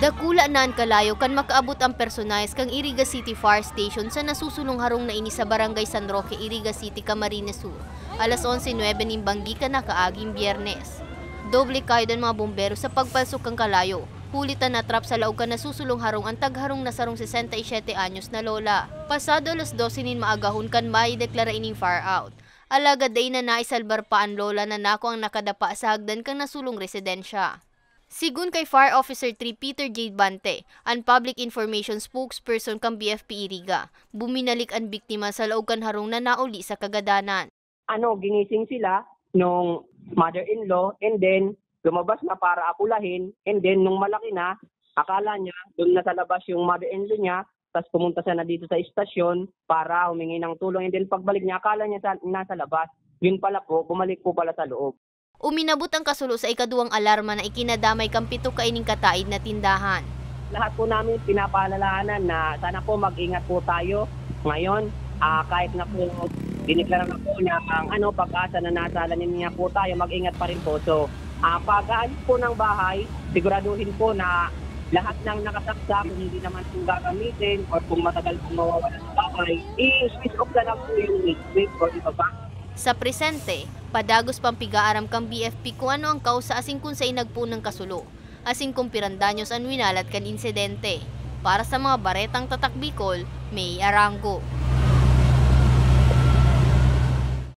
Dakula naan kalayo kan makaabot ang personalis kang Iriga City Fire Station sa nasusulong harong na ini sa Barangay San Roque, Iriga City, Camarines Sur. Alas 11:09 nimbanggi ka na kaaging Biyernes. Doble kayo ng mga bombero sa pagpalsok kang kalayo. Hulitan na trap sa laog ka nasusulong harong ang tagharong na sarong 67 anyos na lola. Pasado alas 12 nin maagahon kan may deklara ining fire out. Alaga day na naisalbar pa ang lola na nako ang nakadapa sa hagdan kang nasulong residensya. Sigun kay Fire Officer 3 Peter J. Bante, ang Public Information Spokesperson kang BFP Iriga, buminalik ang biktima sa laog kan harong na nauli sa kagadanan. Ginising sila nung mother-in-law and then lumabas na para apulahin and then nung malaki na, akala niya doon na sa labas yung mother-in-law niya, tapos pumunta siya na dito sa istasyon para humingi ng tulong and then pagbalik niya, akala niya nasa labas. Yun pala po, bumalik po pala sa loob. Uminabot ang kasulo sa ikaduwang alarma na ikinadamay kang 7 kaining kataid na tindahan. Lahat po namin pinapaalalahanan na sana po mag-ingat po tayo ngayon. Kahit na po diniklara na po niya ang pag-asa na nasala niya po tayo, mag-ingat pa rin po. So, pag-aalis po ng bahay, siguraduhin po na lahat ng nakasaksa, kung hindi naman po gagamitin or kung matagal po mawawala sa bahay, i-switch off na lang po yung switch or ibaba. Sa presente, padagos pang pigaaram kang BFP kung ano ang kausa asing kung sa inagpo ng kasulo, asing kung pirandanyos ang winalat kan insidente. Para sa mga baretang tatak Bicol, May Arango.